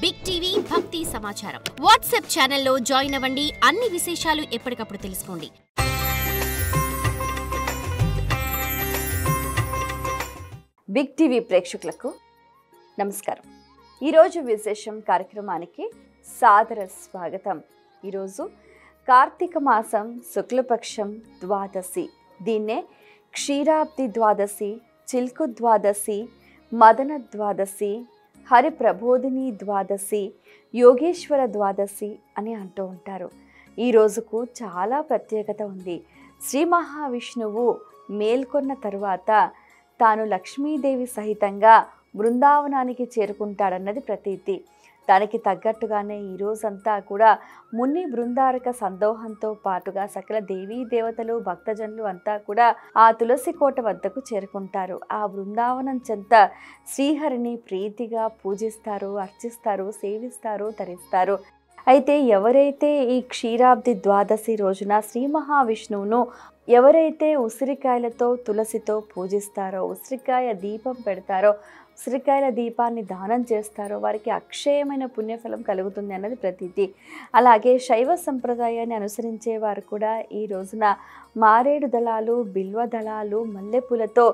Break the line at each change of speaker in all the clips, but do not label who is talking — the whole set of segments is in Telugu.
బిగ్ టీవీ భక్తి సమాచారం వాట్సాప్ ఛానల్లో జాయిన్ అవ్వండి. అన్ని విశేషాలు ఎప్పటికప్పుడు తెలుసుకోండి.
బిగ్ టీవీ ప్రేక్షకులకు నమస్కారం. ఈరోజు విశేషం కార్యక్రమానికి సాదర స్వాగతం. ఈరోజు కార్తీక మాసం శుక్లపక్షం ద్వాదశి, దీన్నే క్షీరాబ్ది ద్వాదశి, చిల్కు ద్వాదశి, మదన ద్వాదశి, హరి ప్రబోధిని ద్వాదశి, యోగేశ్వర ద్వాదశి అని అంటూ ఉంటారు. ఈ రోజుకు చాలా ప్రత్యేకత ఉంది. శ్రీ మహావిష్ణువు మేల్కొన్న తరువాత తాను లక్ష్మీదేవి సహితంగా బృందావనానికి చేరుకుంటాడన్నది ప్రతీతి. దానికి తగ్గట్టుగానే ఈ రోజంతా కూడా ముని బృందారక సందోహంతో పాటుగా సకల దేవీ దేవతలు భక్తజనులు అంతా కూడా ఆ తులసి కోట వద్దకు చేరుకుంటారు. ఆ బృందావనం చెంత శ్రీహరిని ప్రీతిగా పూజిస్తారు, అర్చిస్తారు, సేవిస్తారు, తరిస్తారు. అయితే ఎవరైతే ఈ క్షీరాబ్ది ద్వాదశి రోజున శ్రీ మహావిష్ణువును ఎవరైతే ఉసిరికాయలతో తులసితో పూజిస్తారో, ఉసిరికాయ దీపం పెడతారో, ఉసిరికాయల దీపాన్ని దానం చేస్తారో వారికి అక్షయమైన పుణ్యఫలం కలుగుతుంది అన్నది ప్రతీతి. అలాగే శైవ సంప్రదాయాన్ని అనుసరించే వారు కూడా ఈ రోజున మారేడు దళాలు, బిల్వ దళాలు, మల్లెపూలతో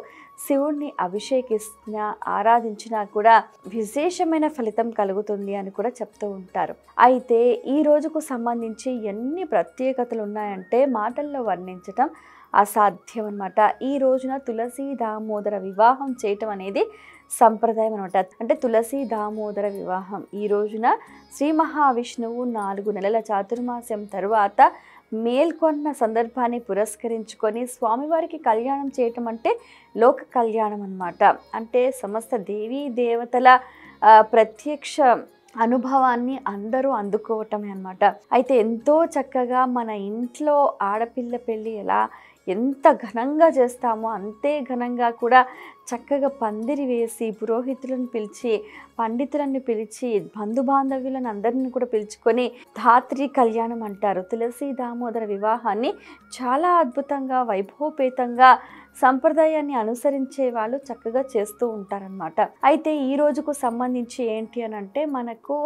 శివుణ్ణి అభిషేకిస్తున్నా ఆరాధించినా కూడా విశేషమైన ఫలితం కలుగుతుంది అని కూడా చెప్తూ ఉంటారు. అయితే ఈ రోజుకు సంబంధించి ఎన్ని ప్రత్యేకతలు ఉన్నాయంటే మాటల్లో వర్ణించటం అసాధ్యం అన్నమాట. ఈ రోజున తులసి దామోదర వివాహం చేయటం అనేది సంప్రదాయం అనమాట. అంటే తులసి దామోదర వివాహం ఈ రోజున శ్రీ మహావిష్ణువు 4 నెలల చాతుర్మాస్యం తరువాత మేల్కొన్న సందర్భాన్ని పురస్కరించుకొని స్వామివారికి కళ్యాణం చేయటం అంటే లోక కళ్యాణం అన్నమాట. అంటే సమస్త దేవీ దేవతల ప్రత్యక్ష అనుభవాన్ని అందరూ అందుకోవటమే అన్నమాట. అయితే ఎంతో చక్కగా మన ఇంట్లో ఆడపిల్ల పెళ్ళి ఎంత ఘనంగా చేస్తామో అంతే ఘనంగా కూడా చక్కగా పందిరి వేసి పురోహితులను పిలిచి, పండితులను పిలిచి, బంధుబాంధవ్యులను అందరిని కూడా పిలుచుకొని ధాత్రి కళ్యాణం అంటారు. తులసి దామోదర వివాహాన్ని చాలా అద్భుతంగా వైభవపేతంగా సంప్రదాయాన్ని అనుసరించే వాళ్ళు చక్కగా చేస్తూ ఉంటారనమాట. అయితే ఈ రోజుకు సంబంధించి ఏంటి అని అంటే మనకు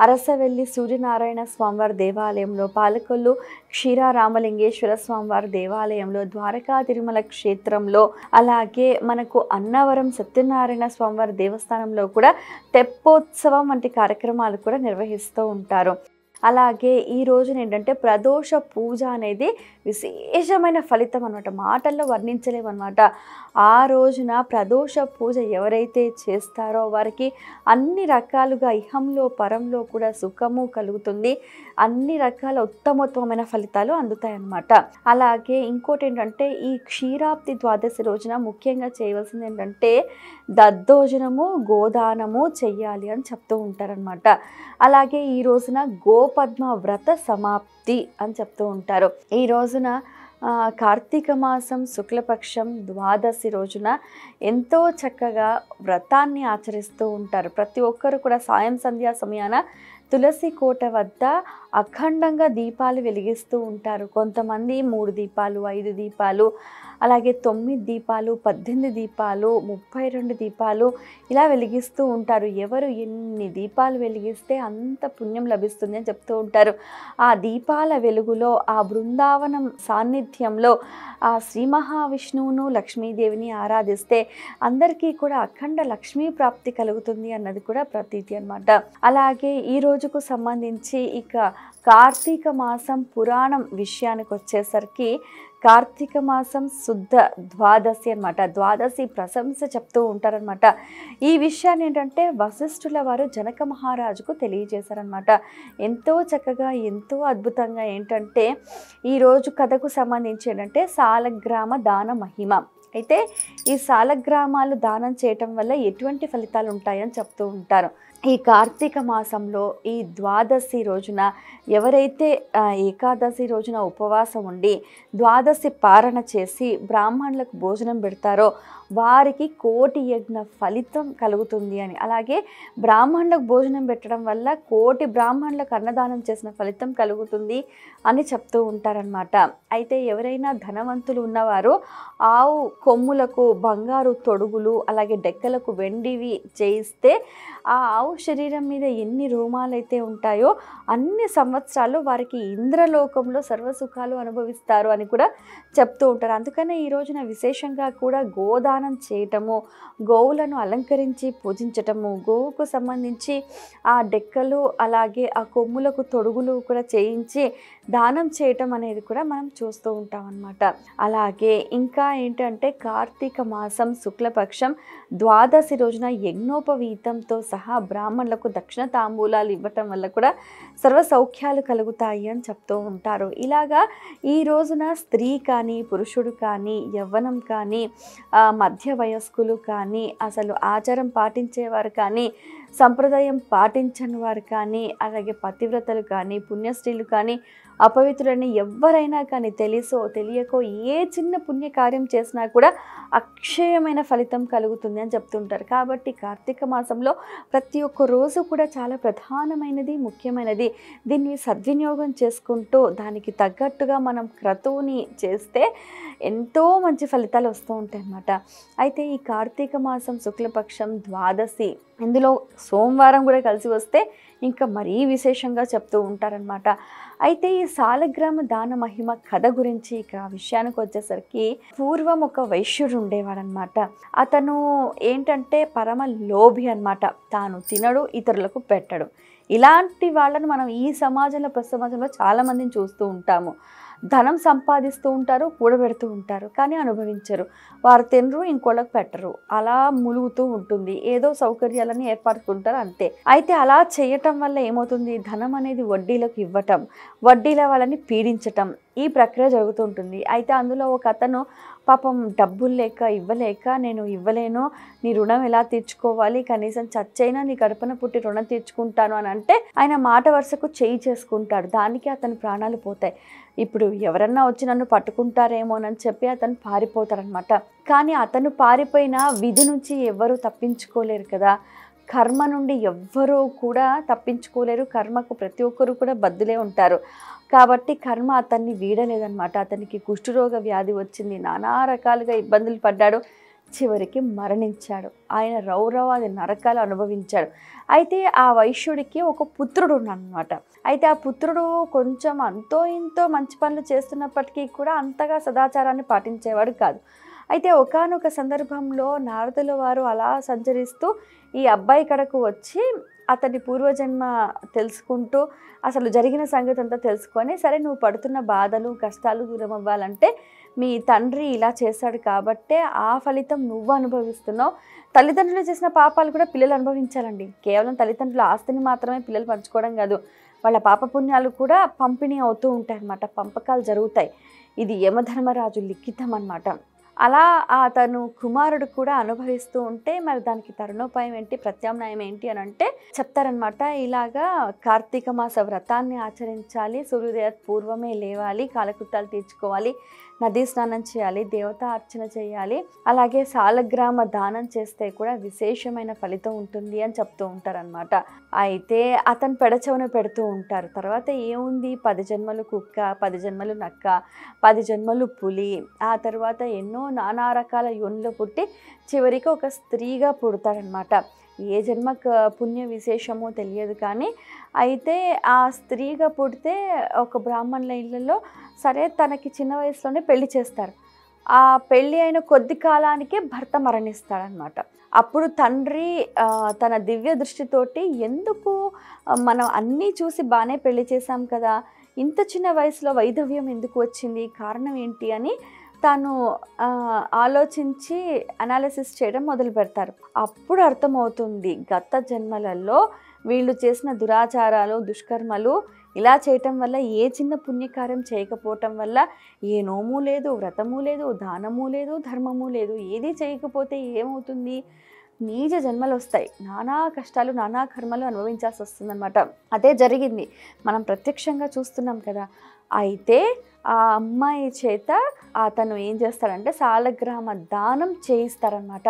అరసవెల్లి సూర్యనారాయణ స్వామివారి దేవాలయంలో, పాలకొల్లు క్షీరారామలింగేశ్వర స్వామివారి దేవాలయంలో, ద్వారకా తిరుమల క్షేత్రంలో, అలాగే మనకు అన్నవరం సత్యనారాయణ స్వామివారి దేవస్థానంలో కూడా తెప్పోత్సవం వంటి కార్యక్రమాలు కూడా నిర్వహిస్తూ ఉంటారు. అలాగే ఈ రోజున ఏంటంటే ప్రదోష పూజ అనేది విశేషమైన ఫలితం అనమాట. మాటల్లో వర్ణించలేమన్నమాట. ఆ రోజున ప్రదోష పూజ ఎవరైతే చేస్తారో వారికి అన్ని రకాలుగా ఇహంలో పరంలో కూడా సుఖము కలుగుతుంది, అన్ని రకాల ఉత్తమోత్తమైన ఫలితాలు అందుతాయన్నమాట. అలాగే ఇంకోటి ఏంటంటే ఈ క్షీరాబ్ది ద్వాదశి రోజున ముఖ్యంగా చేయవలసింది ఏంటంటే దద్దోజనము, గోదానము చెయ్యాలి అని చెప్తూ ఉంటారనమాట. అలాగే ఈ రోజున గోపద్మ వ్రత సమాప్తి అని చెప్తూ ఉంటారు. ఈ రోజున కార్తీక మాసం శుక్లపక్షం ద్వాదశి రోజున ఎంతో చక్కగా వ్రతాన్ని ఆచరిస్తూ ఉంటారు. ప్రతి ఒక్కరు కూడా సాయం సంధ్యా సమయాన తులసి కోట వద్ద అఖండంగా దీపాలు వెలిగిస్తూ ఉంటారు. కొంతమంది 3 దీపాలు, 5 దీపాలు, అలాగే 9 దీపాలు, 18 దీపాలు, 32 దీపాలు ఇలా వెలిగిస్తూ ఉంటారు. ఎవరు ఎన్ని దీపాలు వెలిగిస్తే అంత పుణ్యం లభిస్తుంది అని చెప్తూ ఉంటారు. ఆ దీపాల వెలుగులో ఆ బృందావనం సాన్నిధ్యంలో ఆ శ్రీ మహావిష్ణువును లక్ష్మీదేవిని ఆరాధిస్తే అందరికీ కూడా అఖండ లక్ష్మీ ప్రాప్తి కలుగుతుంది అన్నది కూడా ప్రతీతి అన్నమాట. అలాగే ఈ రోజుకు సంబంధించి ఇక కార్తీక మాసం పురాణం విషయానికి వచ్చేసరికి కార్తీక మాసం శుద్ధ ద్వాదశి అన్నమాట. ద్వాదశి ప్రశంస చెప్తూ ఉంటారనమాట. ఈ విషయాన్ని ఏంటంటే వశిష్ఠుల వారు జనక మహారాజుకు తెలియజేశారనమాట. ఎంతో చక్కగా ఎంతో అద్భుతంగా ఏంటంటే ఈరోజు కథకు సంబంధించి ఏంటంటే సాలగ్రామ దాన మహిమ. అయితే ఈ సాలగ్రామాలు దానం చేయటం వల్ల ఎటువంటి ఫలితాలు ఉంటాయని చెప్తూ ఉంటారు. ఈ కార్తీక మాసంలో ఈ ద్వాదశి రోజున ఎవరైతే ఏకాదశి రోజున ఉపవాసం ఉండి ద్వాదశి పారణ చేసి బ్రాహ్మణులకు భోజనం పెడతారో వారికి కోటి యజ్ఞ ఫలితం కలుగుతుంది అని, అలాగే బ్రాహ్మణులకు భోజనం పెట్టడం వల్ల కోటి బ్రాహ్మణులకు అన్నదానం చేసిన ఫలితం కలుగుతుంది అని చెప్తూ ఉంటారనమాట. అయితే ఎవరైనా ధనవంతులు ఉన్నవారు ఆవు కొమ్ములకు బంగారు తొడుగులు అలాగే డెక్కలకు వెండివి చేయిస్తే ఆ ఆవు శరీరం మీద ఎన్ని రోమాలైతే ఉంటాయో అన్ని సంవత్సరాలు వారికి ఇంద్రలోకంలో సర్వసుఖాలు అనుభవిస్తారు అని కూడా చెప్తూ ఉంటారు. అందుకనే ఈ రోజున విశేషంగా కూడా గోదానం చేయటము, గోవులను అలంకరించి పూజించటము, గోవుకు సంబంధించి ఆ డెక్కలు అలాగే ఆ కొమ్ములకు తొడుగులు కూడా చేయించి దానం చేయటం అనేది కూడా మనం చూస్తూ ఉంటాం అన్నమాట. అలాగే ఇంకా ఏంటంటే కార్తీక మాసం శుక్లపక్షం ద్వాదశి రోజున యజ్ఞోపవీతంతో సహా బ్రాహ్మణులకు దక్షిణ తాంబూలాలు ఇవ్వటం వల్ల కూడా సర్వ సౌఖ్యాలు కలుగుతాయి అని చెప్తూ ఉంటారు. ఇలాగా ఈ రోజున స్త్రీ కానీ పురుషుడు కానీ యవ్వనం కానీ మధ్య వయస్కులు కానీ అసలు ఆచారం పాటించేవారు కానీ సంప్రదాయం పాటించని వారు కానీ అలాగే పతివ్రతలు కానీ పుణ్యస్త్రీలు కానీ అపవిత్రులని ఎవరైనా కానీ తెలుసో తెలియకో ఏ చిన్న పుణ్యకార్యం చేసినా కూడా అక్షయమైన ఫలితం కలుగుతుంది అని చెప్తుంటారు. కాబట్టి కార్తీక మాసంలో ప్రతి ఒక్క రోజు కూడా చాలా ప్రధానమైనది, ముఖ్యమైనది. దీన్ని సద్వినియోగం చేసుకుంటూ దానికి తగ్గట్టుగా మనం క్రతువుని చేస్తే ఎంతో మంచి ఫలితాలు వస్తూ ఉంటాయి అన్నమాట. అయితే ఈ కార్తీక మాసం శుక్లపక్షం ద్వాదశి ఇందులో సోమవారం కూడా కలిసి వస్తే ఇంకా మరీ విశేషంగా చెప్తూ ఉంటారనమాట. అయితే ఈ సాలగ్రామ దాన మహిమ కథ గురించి ఇక విషయానికి వచ్చేసరికి పూర్వం ఒక వైశ్యుడు ఉండేవాడనమాట. అతను ఏంటంటే పరమ లోభి అనమాట. తాను తినడు, ఇతరులకు పెట్టడు. ఇలాంటి వాళ్ళను మనం ఈ సమాజంలో చాలామందిని చూస్తూ ఉంటాము. ధనం సంపాదిస్తూ ఉంటారు, కూడబెడుతూ ఉంటారు, కానీ అనుభవించరు. వారు తినరు, ఇంకోళ్ళకి పెట్టరు. అలా ములుగుతూ ఉంటుంది. ఏదో సౌకర్యాలని ఏర్పరచుకుంటారు అంతే. అయితే అలా చేయటం వల్ల ఏమవుతుంది, ధనం అనేది వడ్డీలకు ఇవ్వటం, వడ్డీల వాళ్ళని పీడించటం, ఈ ప్రక్రియ జరుగుతుంటుంది. అయితే అందులో ఒక అతను పాపం డబ్బులు లేక ఇవ్వలేక నేను ఇవ్వలేను, నీ రుణం ఎలా తీర్చుకోవాలి, కనీసం చచ్చైనా నీ గడపన పుట్టి రుణం తీర్చుకుంటాను అని అంటే ఆయన మాట వరుసకు చేయి చేసుకుంటాడు. దానికి అతని ప్రాణాలు పోతాయి. ఇప్పుడు ఎవరన్నా వచ్చి నన్ను పట్టుకుంటారేమోనని చెప్పి అతను పారిపోతాడనమాట. కానీ అతను పారిపోయిన విధి నుంచి ఎవరు తప్పించుకోలేరు కదా. కర్మ నుండి ఎవ్వరూ కూడా తప్పించుకోలేరు. కర్మకు ప్రతి ఒక్కరు కూడా బద్దులే ఉంటారు. కాబట్టి కర్మ అతన్ని వీడలేదన్నమాట. అతనికి కుష్ఠరోగ వ్యాధి వచ్చింది, నానా రకాలుగా ఇబ్బందులు పడ్డాడు, చివరికి మరణించాడు. ఆయన రౌరవాది నరకాలు అనుభవించాడు. అయితే ఆ వైశ్యుడికి ఒక పుత్రుడు ఉన్నాడనమాట. అయితే ఆ పుత్రుడు కొంచెం అంతో ఇంతో మంచి పనులు చేస్తున్నప్పటికీ కూడా అంతగా సదాచారాన్ని పాటించేవాడు కాదు. అయితే ఒకానొక సందర్భంలో నారదుల వారు అలా సంచరిస్తూ ఈ అబ్బాయి కడకు వచ్చి అతని పూర్వజన్మ తెలుసుకుంటూ అసలు జరిగిన సంగతి అంతా తెలుసుకొని, సరే నువ్వు పడుతున్న బాధలు కష్టాలు దూరం అవ్వాలంటే మీ తండ్రి ఇలా చేశాడు కాబట్టే ఆ ఫలితం నువ్వు అనుభవిస్తున్నావు. తల్లిదండ్రులు చేసిన పాపాలు కూడా పిల్లలు అనుభవించాలండి. కేవలం తల్లిదండ్రుల ఆస్తిని మాత్రమే పిల్లలు పంచుకోవడం కాదు, వాళ్ళ పాపపుణ్యాలు కూడా పంపిణీ అవుతూ ఉంటాయి అన్నమాట. పంపకాలు జరుగుతాయి. ఇది యమధర్మరాజు లిఖితం అన్నమాట. అలా అతను కుమారుడు కూడా అనుభవిస్తూ ఉంటే మరి దానికి తరుణోపాయం ఏంటి, ప్రత్యామ్నాయం ఏంటి అని అంటే చెప్తారనమాట. ఇలాగా కార్తీక మాస వ్రతాన్ని ఆచరించాలి, సూర్యోదయ పూర్వమే లేవాలి, కాలకృత్యాలు తీర్చుకోవాలి, నదీ స్నానం చేయాలి, దేవతా అర్చన చేయాలి, అలాగే సాలగ్రామ దానం చేస్తే కూడా విశేషమైన ఫలితం ఉంటుంది అని చెప్తూ ఉంటారనమాట. అయితే అతను పెడచెవున పెడుతూ ఉంటారు. తర్వాత ఏముంది, 10 జన్మలు కుక్క, 10 జన్మలు నక్క, 10 జన్మలు పులి, ఆ తర్వాత ఎన్నో నానా రకాల యోనిలో పుట్టి చివరికి ఒక స్త్రీగా పుడతాడనమాట. ఏ జన్మ పుణ్య విశేషమో తెలియదు కానీ అయితే ఆ స్త్రీగా పుడితే ఒక బ్రాహ్మణుల ఇళ్ళలో సరే తనకి చిన్న వయసులోనే పెళ్లి చేస్తారు. ఆ పెళ్ళి అయిన కొద్ది కాలానికే భర్త మరణిస్తాడనమాట. అప్పుడు తండ్రి తన దివ్య దృష్టితోటి ఎందుకు మనం అన్నీ చూసి బాగానే పెళ్లి చేశాం కదా, ఇంత చిన్న వయసులో వైధవ్యం ఎందుకు వచ్చింది, కారణం ఏంటి అని తాను ఆలోచించి అనాలిసిస్ చేయడం మొదలు పెడతారు. అప్పుడు అర్థమవుతుంది గత జన్మలలో వీళ్ళు చేసిన దురాచారాలు దుష్కర్మలు ఇలా చేయటం వల్ల, ఏ చిన్న పుణ్యకార్యం చేయకపోవటం వల్ల ఏ నోము లేదు, వ్రతము లేదు, దానము లేదు, ధర్మము లేదు, ఏది చేయకపోతే ఏమవుతుంది, నీచ జన్మలు వస్తాయి, నానా కష్టాలు నానా కర్మలు అనుభవించాల్సి వస్తుందన్నమాట. అదే జరిగింది, మనం ప్రత్యక్షంగా చూస్తున్నాం కదా. అయితే ఆ అమ్మాయి చేత అతను ఏం చేస్తాడంటే సాలగ్రామ దానం చేయిస్తారనమాట.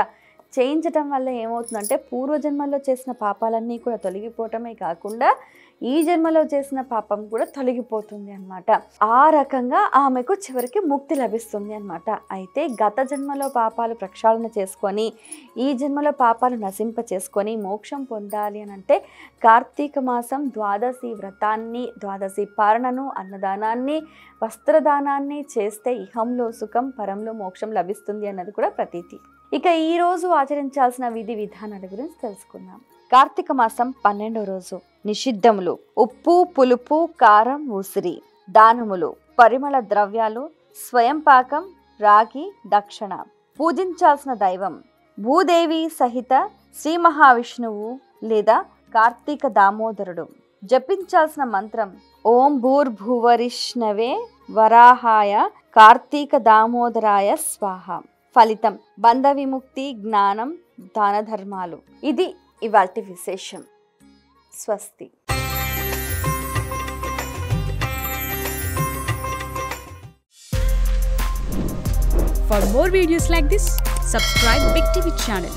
చేయించటం వల్ల ఏమవుతుందంటే పూర్వజన్మల్లో చేసిన పాపాలన్నీ కూడా తొలగిపోవటమే కాకుండా ఈ జన్మలో చేసిన పాపం కూడా తొలగిపోతుంది అన్నమాట. ఆ రకంగా ఆమెకు చివరికి ముక్తి లభిస్తుంది అన్నమాట. అయితే గత జన్మలో పాపాలు ప్రక్షాళన చేసుకొని ఈ జన్మలో పాపాలు నశింప చేసుకొని మోక్షం పొందాలి అని అంటే కార్తీక మాసం ద్వాదశి వ్రతాన్ని, ద్వాదశి పారణను, అన్నదానాన్ని, వస్త్రదానాన్ని చేస్తే ఇహంలో సుఖం పరంలో మోక్షం లభిస్తుంది అన్నది కూడా ప్రతీతి. ఇక ఈరోజు ఆచరించాల్సిన విధి విధానాల గురించి తెలుసుకుందాం. కార్తీక మాసం 12వ రోజు నిషిద్ధములు: ఉప్పు, పులుపు, కారం, ఉసిరి, దానములు, పరిమళ ద్రవ్యాలు, స్వయం పాకం, రాగి, దక్షిణ. పూజించాల్సిన దైవం భూదేవి సహిత శ్రీ మహావిష్ణువు లేదా కార్తీక దామోదరుడు. జపించాల్సిన మంత్రం ఓం భూర్భువరిష్ణవే వరాహాయ కార్తీక దామోదరాయ స్వాహ. ఫలితం బంధ విముక్తి, జ్ఞానం, దాన ధర్మాలు. ఇది ఇవాల్టి విశేషం. స్వస్తి.
For more videos like this, subscribe Big TV channel.